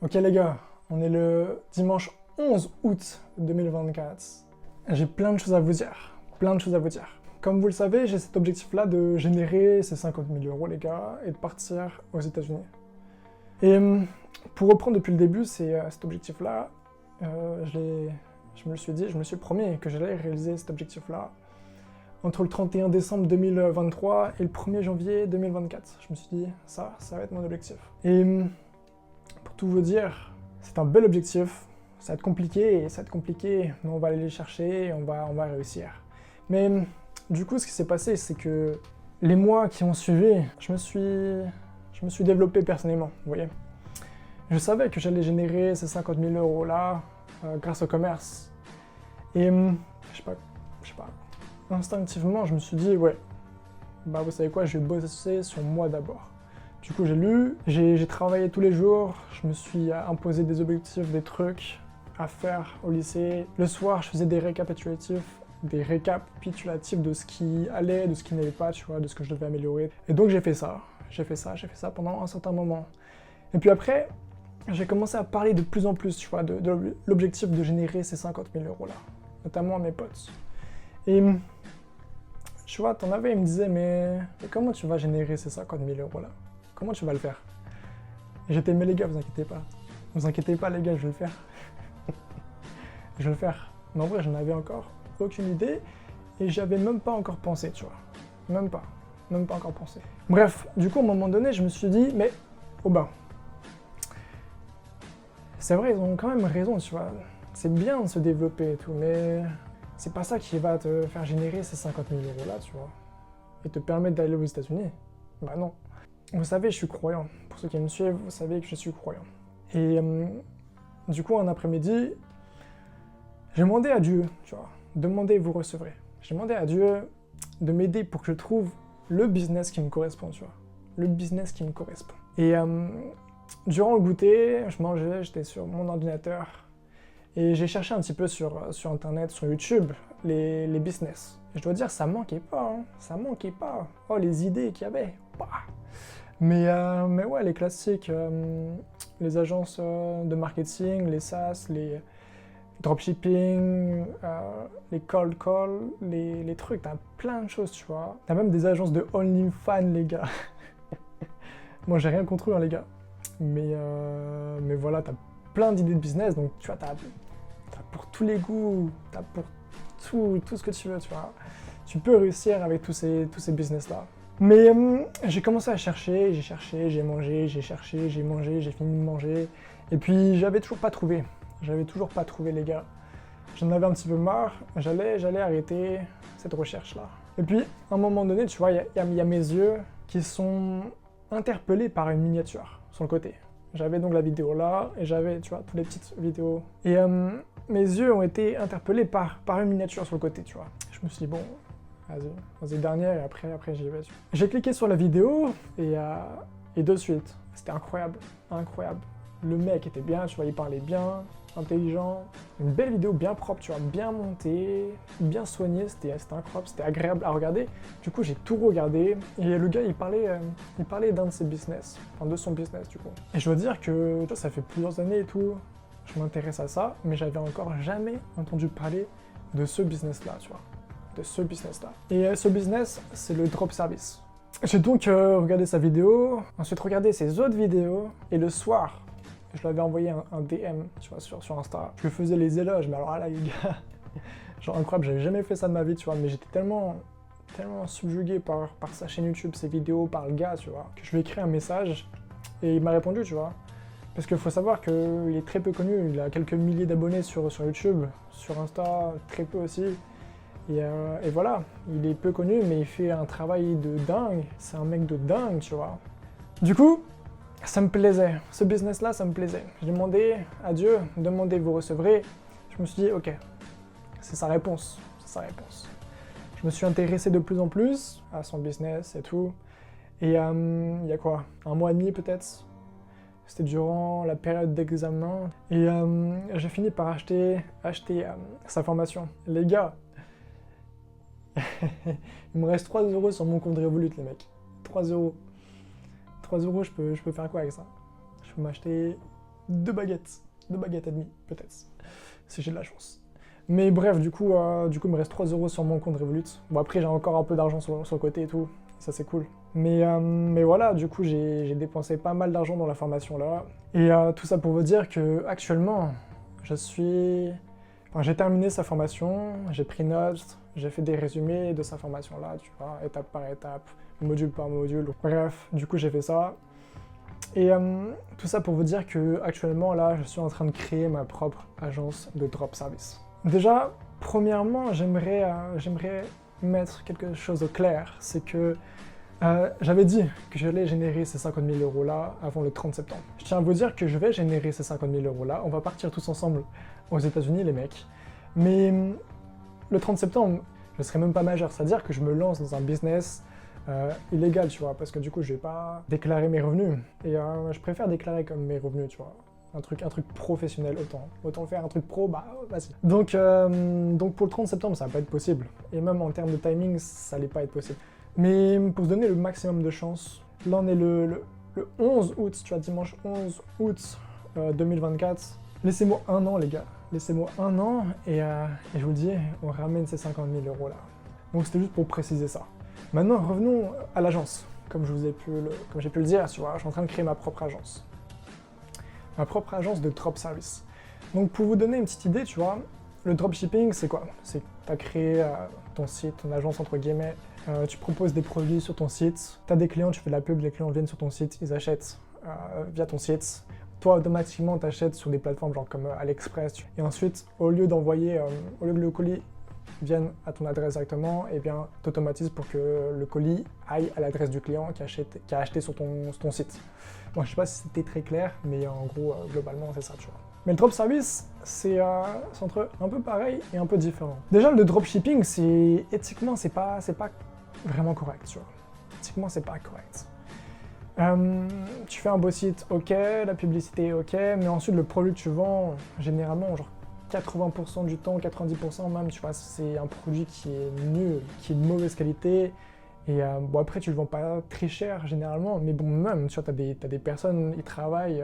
Ok les gars, on est le dimanche 11 août 2024. J'ai plein de choses à vous dire, plein de choses à vous dire. Comme vous le savez, j'ai cet objectif-là de générer ces 50 000 euros les gars et de partir aux États-Unis. Et pour reprendre depuis le début, cet objectif-là, je me le suis dit, je me suis promis que j'allais réaliser cet objectif-là entre le 31 décembre 2023 et le 1er janvier 2024. Je me suis dit, ça va être mon objectif. Et pour tout vous dire, c'est un bel objectif. Ça va être compliqué, mais on va aller les chercher et on va réussir. Mais du coup, ce qui s'est passé, c'est que les mois qui ont suivi, je me suis développé personnellement, vous voyez. Je savais que j'allais générer ces 50 000 euros là grâce au commerce. Et je sais pas, instinctivement, je me suis dit, ouais, bah vous savez quoi, je vais bosser sur moi d'abord. Du coup, j'ai lu, j'ai travaillé tous les jours, je me suis imposé des objectifs, des trucs à faire au lycée. Le soir, je faisais des récapitulatifs de ce qui allait, de ce qui n'allait pas, tu vois, de ce que je devais améliorer. Et donc j'ai fait ça pendant un certain moment. Et puis après, j'ai commencé à parler de plus en plus, tu vois, de l'objectif de générer ces 50 000 euros là, notamment à mes potes. Et tu vois, t'en avais, ils me disaient, mais comment tu vas générer ces 50 000 euros là? Comment tu vas le faire? Et j'étais, mais les gars, vous inquiétez pas. Vous inquiétez pas, les gars, je vais le faire. Je vais le faire. Mais en vrai, j'en avais encore aucune idée et j'avais même pas encore pensé, tu vois. Même pas encore pensé. Bref, du coup, à un moment donné, je me suis dit, mais, oh ben, c'est vrai, ils ont quand même raison, tu vois. C'est bien de se développer et tout, mais c'est pas ça qui va te faire générer ces 50 000 euros là, tu vois. Et te permettre d'aller aux États-Unis. Bah non. Vous savez, je suis croyant. Pour ceux qui me suivent, vous savez que je suis croyant. Et du coup, un après-midi, j'ai demandé à Dieu, tu vois, demandez, vous recevrez. J'ai demandé à Dieu de m'aider pour que je trouve le business qui me correspond, tu vois. Le business qui me correspond. Et durant le goûter, je mangeais, j'étais sur mon ordinateur, et j'ai cherché un petit peu sur Internet, sur YouTube, les business. Et je dois dire, ça manquait pas, hein. Ça manquait pas. Oh, les idées qu'il y avait. Bah. Mais ouais, les classiques, les agences de marketing, les SaaS, les dropshipping, les cold call, les trucs, t'as plein de choses, tu vois. T'as même des agences de OnlyFans, les gars. Moi, j'ai rien contre eux, hein, les gars. Mais voilà, t'as plein d'idées de business, donc tu vois, t'as pour tous les goûts, t'as pour tout ce que tu veux, tu vois. Tu peux réussir avec tous ces business-là. Mais j'ai commencé à chercher, j'ai mangé, j'ai cherché, j'ai mangé, j'ai fini de manger. Et puis, j'avais toujours pas trouvé, les gars. J'en avais un petit peu marre, j'allais arrêter cette recherche-là. Et puis, à un moment donné, tu vois, il y a mes yeux qui sont interpellés par une miniature sur le côté. J'avais donc la vidéo là, et j'avais, tu vois, toutes les petites vidéos. Et mes yeux ont été interpellés par une miniature sur le côté, tu vois. Je me suis dit, bon, vas-y, dernière, et après j'y vais. J'ai cliqué sur la vidéo, et de suite, c'était incroyable. Le mec était bien, tu vois, il parlait bien, intelligent. Une belle vidéo bien propre, tu vois, bien montée, bien soignée, c'était incroyable, c'était agréable à regarder. Du coup, j'ai tout regardé, et le gars, il parlait d'un de ses business, enfin de son business, du coup. Et je dois dire que ça fait plusieurs années et tout, je m'intéresse à ça, mais j'avais encore jamais entendu parler de ce business-là, tu vois. De ce business-là. Et ce business, c'est le drop service. J'ai donc regardé sa vidéo, ensuite regardé ses autres vidéos, et le soir, je lui avais envoyé un DM, tu vois, sur Insta. Je lui faisais les éloges, mais alors là, les gars, genre incroyable, j'avais jamais fait ça de ma vie, tu vois, mais j'étais tellement subjugué par sa chaîne YouTube, ses vidéos, par le gars, tu vois, que je lui ai écrit un message, et il m'a répondu, tu vois. Parce qu'il faut savoir qu'il est très peu connu, il a quelques milliers d'abonnés sur YouTube, sur Insta, très peu aussi. Et voilà, il est peu connu, mais il fait un travail de dingue, c'est un mec de dingue, tu vois. Du coup, ça me plaisait, ce business-là, ça me plaisait. J'ai demandé à Dieu, demandez, vous recevrez. Je me suis dit, ok, c'est sa réponse. Je me suis intéressé de plus en plus à son business et tout. Et il y a quoi, un mois et demi peut-être? C'était durant la période d'examen. Et j'ai fini par acheter sa formation. Les gars, il me reste 3 € sur mon compte Revolut, les mecs. 3 €. 3 €, je peux faire quoi avec ça? Je peux m'acheter 2 baguettes et demie, peut-être, si j'ai de la chance. Mais bref, du coup, il me reste 3 € sur mon compte Revolut. Bon, après, j'ai encore un peu d'argent sur le côté et tout, ça c'est cool. Mais voilà, du coup, j'ai dépensé pas mal d'argent dans la formation là. Et tout ça pour vous dire que actuellement, j'ai terminé sa formation, j'ai pris note, j'ai fait des résumés de sa formation là, tu vois, étape par étape, module par module. Bref, du coup, j'ai fait ça. Et tout ça pour vous dire que actuellement là, je suis en train de créer ma propre agence de drop service. Déjà, premièrement, j'aimerais mettre quelque chose au clair, c'est que j'avais dit que j'allais générer ces 50 000 € là avant le 30 septembre. Je tiens à vous dire que je vais générer ces 50 000 € là, on va partir tous ensemble aux États-Unis les mecs, mais le 30 septembre, je serai même pas majeur, c'est-à-dire que je me lance dans un business illégal, tu vois, parce que du coup je vais pas déclarer mes revenus, et je préfère déclarer comme mes revenus, tu vois. Un truc professionnel, autant faire un truc pro, bah vas-y. Donc pour le 30 septembre, ça va pas être possible. Et même en termes de timing, ça allait pas être possible. Mais pour se donner le maximum de chance, là on est le 11 août, tu vois, dimanche 11 août 2024. Laissez-moi un an les gars, laissez-moi un an et je vous dis, on ramène ces 50 000 € là. Donc c'était juste pour préciser ça. Maintenant revenons à l'agence, comme j'ai pu le dire, tu vois, je suis en train de créer ma propre agence. Ma propre agence de drop service. Donc pour vous donner une petite idée, tu vois, le dropshipping c'est quoi? C'est que tu as créé ton site, ton agence entre guillemets, tu proposes des produits sur ton site, tu as des clients, tu fais de la pub, les clients viennent sur ton site, ils achètent via ton site. Toi automatiquement tu achètes sur des plateformes genre comme AliExpress, et ensuite au lieu que le colis vienne à ton adresse directement, et bien tu automatises pour que le colis aille à l'adresse du client qui a acheté sur ton site. Bon, je sais pas si c'était très clair, mais en gros, globalement, c'est ça, tu vois. Mais le drop service, c'est entre un peu pareil et un peu différent. Déjà, le dropshipping, éthiquement, c'est pas vraiment correct, tu vois. Éthiquement, c'est pas correct. Tu fais un beau site, ok, la publicité, ok, mais ensuite, le produit que tu vends, généralement, genre 80% du temps, 90% même, tu vois, c'est un produit qui est nul, qui est de mauvaise qualité. Et bon, après, tu le vends pas très cher généralement, mais bon, même, tu vois, t'as des personnes, ils travaillent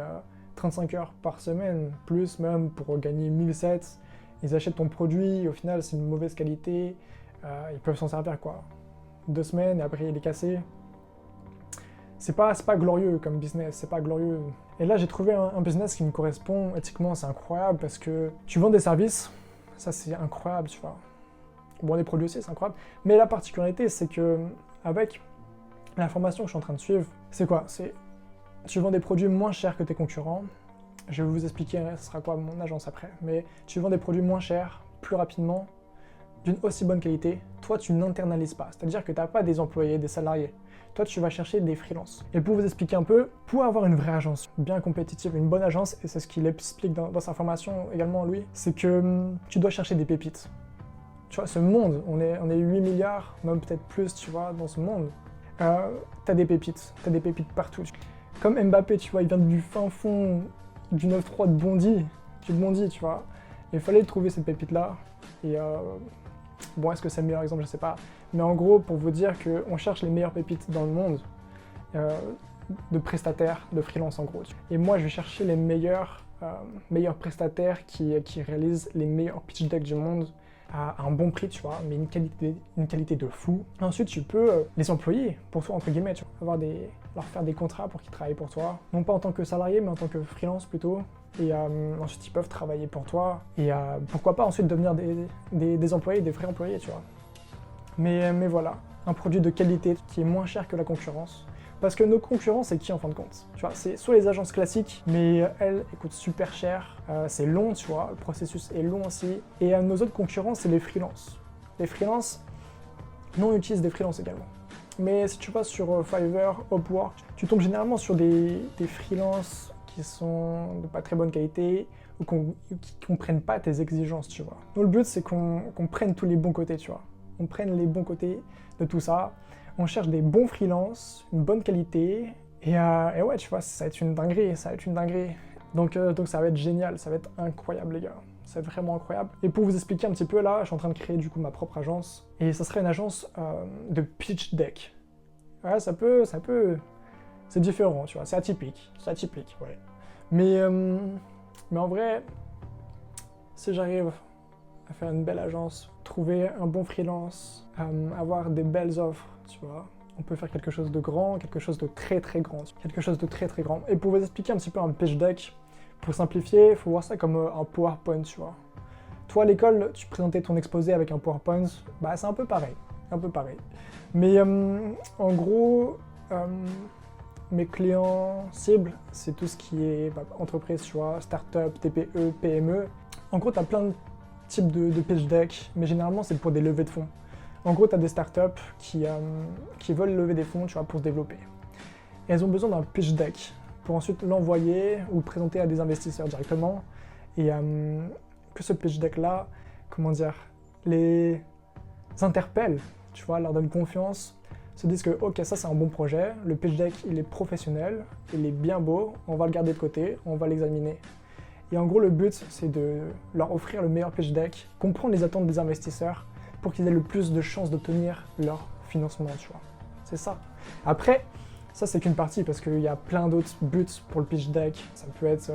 35 heures par semaine, plus même pour gagner 1 700. Ils achètent ton produit, au final, c'est une mauvaise qualité, ils peuvent s'en servir quoi. 2 semaines et après, il est cassé. C'est pas glorieux comme business, c'est pas glorieux. Et là, j'ai trouvé un business qui me correspond éthiquement, c'est incroyable parce que tu vends des services, ça c'est incroyable, tu vois. Bon, des produits aussi, c'est incroyable. Mais la particularité, c'est que avec la formation que je suis en train de suivre, c'est quoi? C'est tu vends des produits moins chers que tes concurrents. Je vais vous expliquer ce sera quoi mon agence après. Mais tu vends des produits moins chers, plus rapidement, d'une aussi bonne qualité. Toi, tu n'internalises pas. C'est-à-dire que tu n'as pas des employés, des salariés. Toi, tu vas chercher des freelances. Et pour vous expliquer un peu, pour avoir une vraie agence bien compétitive, une bonne agence, et c'est ce qu'il explique dans sa formation également, lui, c'est que tu dois chercher des pépites. Tu vois, ce monde, on est 8 milliards, même peut-être plus, tu vois, dans ce monde. T'as des pépites partout. Comme Mbappé, tu vois, il vient du fin fond du 9-3 de Bondy, tu vois. Il fallait trouver cette pépite-là. Et bon, est-ce que c'est le meilleur exemple? Je sais pas. Mais en gros, pour vous dire qu'on cherche les meilleures pépites dans le monde, de prestataires, de freelance en gros. Et moi, je vais chercher les meilleurs prestataires qui réalisent les meilleurs pitch decks du monde, à un bon prix, tu vois, mais une qualité de fou. Ensuite, tu peux les employer pour toi, entre guillemets, tu vois, leur faire des contrats pour qu'ils travaillent pour toi. Non pas en tant que salarié, mais en tant que freelance plutôt. Et ensuite, ils peuvent travailler pour toi. Et pourquoi pas ensuite devenir des employés, des vrais employés, tu vois. Mais voilà, un produit de qualité qui est moins cher que la concurrence. Parce que nos concurrents, c'est qui en fin de compte? Tu vois, c'est soit les agences classiques, mais elles coûtent super cher, c'est long, tu vois, le processus est long aussi. Et nos autres concurrents, c'est les freelances. Les freelances, nous on utilise des freelances également. Mais si tu passes sur Fiverr, Upwork, tu tombes généralement sur des freelances qui sont de pas très bonne qualité ou qui comprennent pas tes exigences, tu vois. Nous, le but, c'est qu'on prenne tous les bons côtés, tu vois. On prenne les bons côtés de tout ça. On cherche des bons freelances, une bonne qualité, et ouais, tu vois, ça va être une dinguerie, Donc ça va être génial, ça va être incroyable, les gars. Ça va être vraiment incroyable. Et pour vous expliquer un petit peu, là, je suis en train de créer du coup ma propre agence, et ça serait une agence de pitch deck. Ouais, ça peut... C'est différent, tu vois, c'est atypique, ouais. Mais en vrai, si j'arrive à faire une belle agence, trouver un bon freelance, avoir des belles offres, tu vois, on peut faire quelque chose de grand, quelque chose de très très grand, quelque chose de très très grand. Et pour vous expliquer un petit peu un pitch deck, pour simplifier, il faut voir ça comme un PowerPoint, tu vois. Toi, à l'école, tu présentais ton exposé avec un PowerPoint, bah c'est un peu pareil, un peu pareil. Mais en gros, mes clients cibles, c'est tout ce qui est entreprise, tu vois, start-up, TPE, PME. En gros, tu as plein de types de pitch deck, mais généralement, c'est pour des levées de fonds. En gros, tu as des startups qui veulent lever des fonds, tu vois, pour se développer. Et elles ont besoin d'un pitch deck pour ensuite l'envoyer ou le présenter à des investisseurs directement. Et que ce pitch deck-là, comment dire, les interpelle, tu vois, leur donne confiance, se disent que ok, ça c'est un bon projet, le pitch deck il est professionnel, il est bien beau, on va le garder de côté, on va l'examiner. Et en gros, le but c'est de leur offrir le meilleur pitch deck, comprendre les attentes des investisseurs pour qu'ils aient le plus de chances d'obtenir leur financement, tu vois. C'est ça. Après, ça c'est qu'une partie parce qu'il y a plein d'autres buts pour le pitch deck. Ça peut être,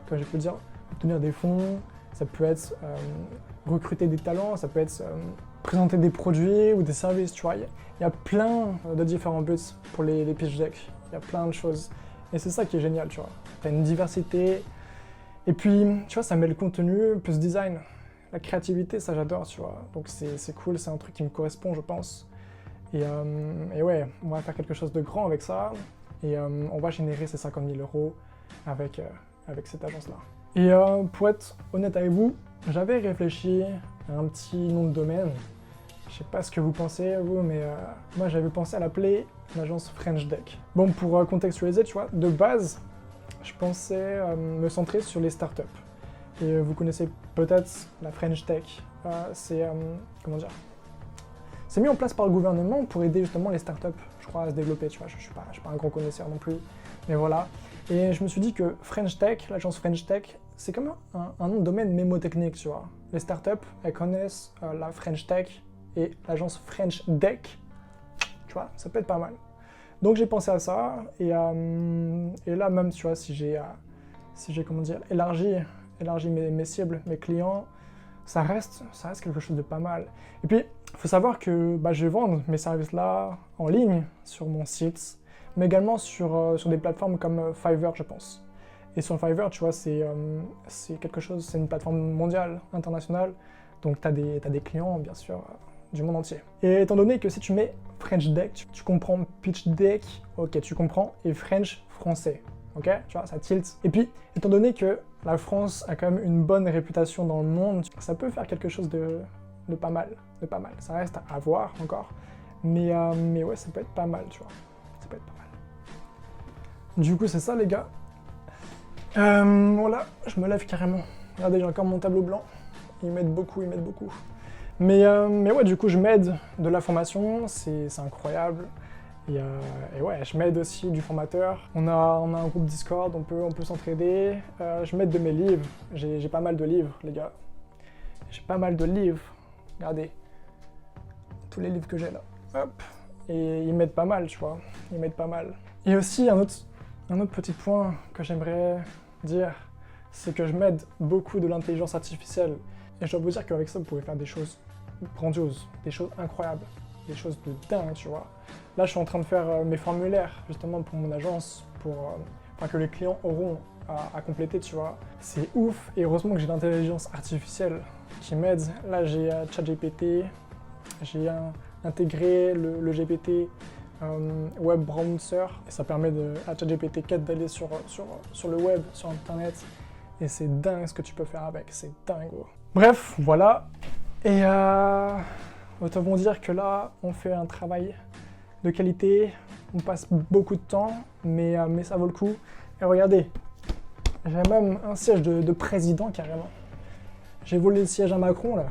comme je peux dire, obtenir des fonds, ça peut être recruter des talents, ça peut être présenter des produits ou des services, tu vois. Il y a plein de différents buts pour les pitch decks. Il y a plein de choses. Et c'est ça qui est génial, tu vois. Tu as une diversité. Et puis, tu vois, ça met le contenu plus design. La créativité, ça j'adore, tu vois. Donc c'est cool, c'est un truc qui me correspond, je pense. Et ouais, on va faire quelque chose de grand avec ça. Et on va générer ces 50 000 euros avec cette agence-là. Et pour être honnête avec vous, j'avais réfléchi à un petit nom de domaine. Je sais pas ce que vous pensez, vous, mais moi j'avais pensé à l'appeler l'agence French Deck. Bon, pour contextualiser, tu vois, de base, je pensais me centrer sur les startups. Et vous connaissez peut-être la French Tech. Comment dire, c'est mis en place par le gouvernement pour aider justement les startups, je crois, à se développer, tu vois. Je suis pas un grand connaisseur non plus, mais voilà. Et je me suis dit que French Tech, l'agence French Tech, c'est comme un nom de domaine mémotechnique, tu vois. Les startups, elles connaissent la French Tech et l'agence French Deck, tu vois, ça peut être pas mal. Donc j'ai pensé à ça, et là même, tu vois, si j'ai comment dire, élargi mes cibles, mes clients, ça reste quelque chose de pas mal. Et puis, il faut savoir que je vais vendre mes services-là en ligne sur mon site, mais également sur des plateformes comme Fiverr, je pense. Et sur Fiverr, tu vois, c'est quelque chose, c'est une plateforme mondiale, internationale, donc tu as des clients, bien sûr, du monde entier. Et étant donné que si tu mets French Deck, tu comprends pitch deck, ok, tu comprends, et French, français, ok, tu vois, ça tilt. Et puis, étant donné que la France a quand même une bonne réputation dans le monde, ça peut faire quelque chose de pas mal, Ça reste à voir encore, mais ouais, ça peut être pas mal, tu vois. Ça peut être pas mal. Du coup, c'est ça, les gars. Voilà, je me lève carrément. Regardez, j'ai encore mon tableau blanc. Ils m'aident beaucoup. Mais ouais, du coup, je m'aide de la formation, c'est incroyable. Et ouais, je m'aide aussi du formateur. On a un groupe Discord, on peut s'entraider. Je m'aide de mes livres. J'ai pas mal de livres, les gars. J'ai pas mal de livres. Regardez. Tous les livres que j'ai là. Hop. Et ils m'aident pas mal, tu vois. Ils m'aident pas mal. Et aussi, un autre petit point que j'aimerais dire, c'est que je m'aide beaucoup de l'intelligence artificielle. Et je dois vous dire qu'avec ça, vous pouvez faire des choses grandioses, des choses incroyables, des choses de dingue, tu vois. Là, je suis en train de faire mes formulaires, justement, pour mon agence, que les clients auront à compléter, tu vois. C'est ouf, et heureusement que j'ai l'intelligence artificielle qui m'aide. Là, j'ai ChatGPT, j'ai intégré le GPT Web Browser, et ça permet à ChatGPT 4 d'aller sur le web, sur Internet, et c'est dingue ce que tu peux faire avec, c'est dingue. Bref, voilà, et autant vous dire que là, on fait un travail de qualité, on passe beaucoup de temps, mais ça vaut le coup. Et regardez, j'ai même un siège de président carrément. J'ai volé le siège à Macron là.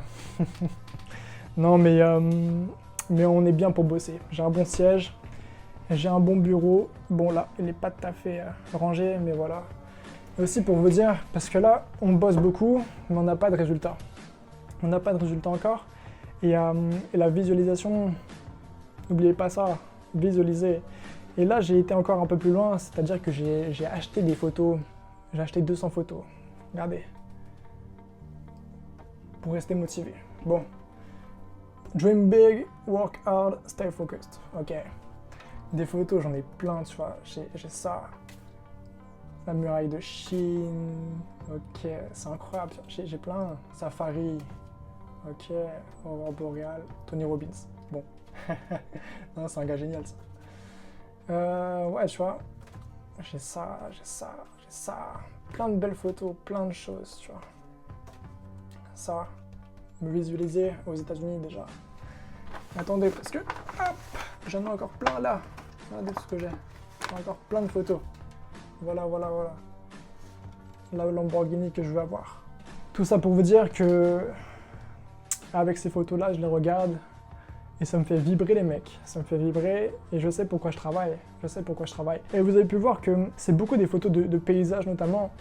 Non mais on est bien pour bosser. J'ai un bon siège, j'ai un bon bureau. Bon là, il n'est pas tout à fait rangé, mais voilà. Et aussi pour vous dire, parce que là, on bosse beaucoup, mais on n'a pas de résultat. On n'a pas de résultat encore. Et la visualisation, n'oubliez pas ça, visualiser. Et là, j'ai été encore un peu plus loin, c'est-à-dire que j'ai acheté des photos. J'ai acheté 200 photos. Regardez. Pour rester motivé. Bon. Dream big, work hard, stay focused. Ok. Des photos, j'en ai plein, tu vois. J'ai ça. La muraille de Chine. Ok, c'est incroyable. J'ai plein. Safari. Ok. Aurore boréale. Tony Robbins. Bon. Non, c'est un gars génial, ça. Ouais, tu vois. J'ai ça, j'ai ça, j'ai ça. Plein de belles photos, plein de choses, tu vois. Ça. Me visualiser aux États-Unis déjà. Attendez, parce que. Hop, j'en ai encore plein là. Regardez tout ce que j'ai. J'ai encore plein de photos. Voilà, voilà, voilà. La Lamborghini que je veux avoir. Tout ça pour vous dire que. Avec ces photos-là, je les regarde. Et ça me fait vibrer les mecs. Ça me fait vibrer et je sais pourquoi je travaille. Je sais pourquoi je travaille. Et vous avez pu voir que c'est beaucoup des photos de paysages notamment.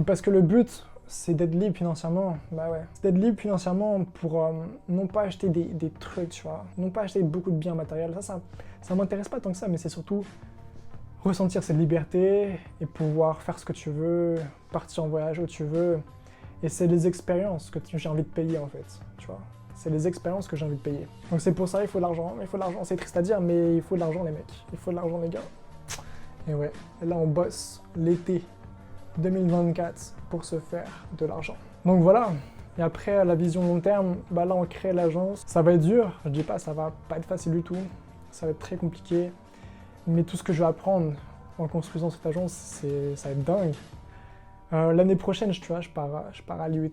Parce que le but, c'est d'être libre financièrement. Bah ouais. C'est d'être libre financièrement pour non pas acheter des trucs, tu vois. Non pas acheter beaucoup de biens matériels. Ça m'intéresse pas tant que ça, mais c'est surtout ressentir cette liberté et pouvoir faire ce que tu veux, partir en voyage où tu veux. Et c'est les expériences que j'ai envie de payer en fait, tu vois. C'est les expériences que j'ai envie de payer. Donc c'est pour ça il faut de l'argent. Il faut de l'argent. C'est triste à dire, mais il faut de l'argent les mecs. Il faut de l'argent les gars. Et ouais, et là on bosse l'été 2024 pour se faire de l'argent. Donc voilà. Et après la vision long terme, bah là on crée l'agence. Ça va être dur. Je dis pas, ça va pas être facile du tout. Ça va être très compliqué. Mais tout ce que je vais apprendre en construisant cette agence, ça va être dingue. L'année prochaine, tu vois, je pars à l'IUT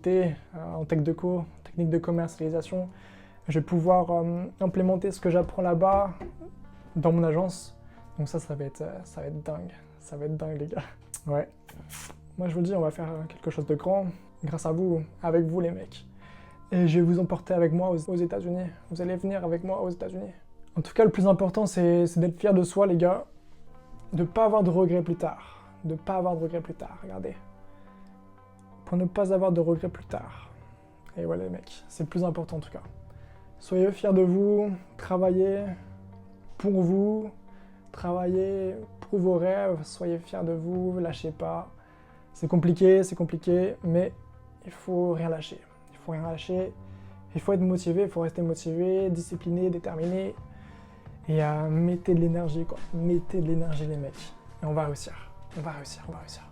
en tech deco, technique de commercialisation. Je vais pouvoir implémenter ce que j'apprends là-bas dans mon agence. Donc ça va être dingue. Ça va être dingue, les gars. Ouais. Moi, je vous le dis, on va faire quelque chose de grand grâce à vous, avec vous, les mecs. Et je vais vous emporter avec moi aux États-Unis. Vous allez venir avec moi aux États-Unis. En tout cas, le plus important, c'est d'être fier de soi, les gars. De ne pas avoir de regrets plus tard. De ne pas avoir de regrets plus tard. Regardez. Pour ne pas avoir de regrets plus tard. Et voilà les mecs, c'est le plus important en tout cas. Soyez fiers de vous, travaillez pour vous, travaillez pour vos rêves, soyez fiers de vous, lâchez pas. C'est compliqué, mais il faut rien lâcher. Il faut rien lâcher, il faut être motivé, il faut rester motivé, discipliné, déterminé. Et mettez de l'énergie quoi, mettez de l'énergie les mecs. Et on va réussir, on va réussir, on va réussir.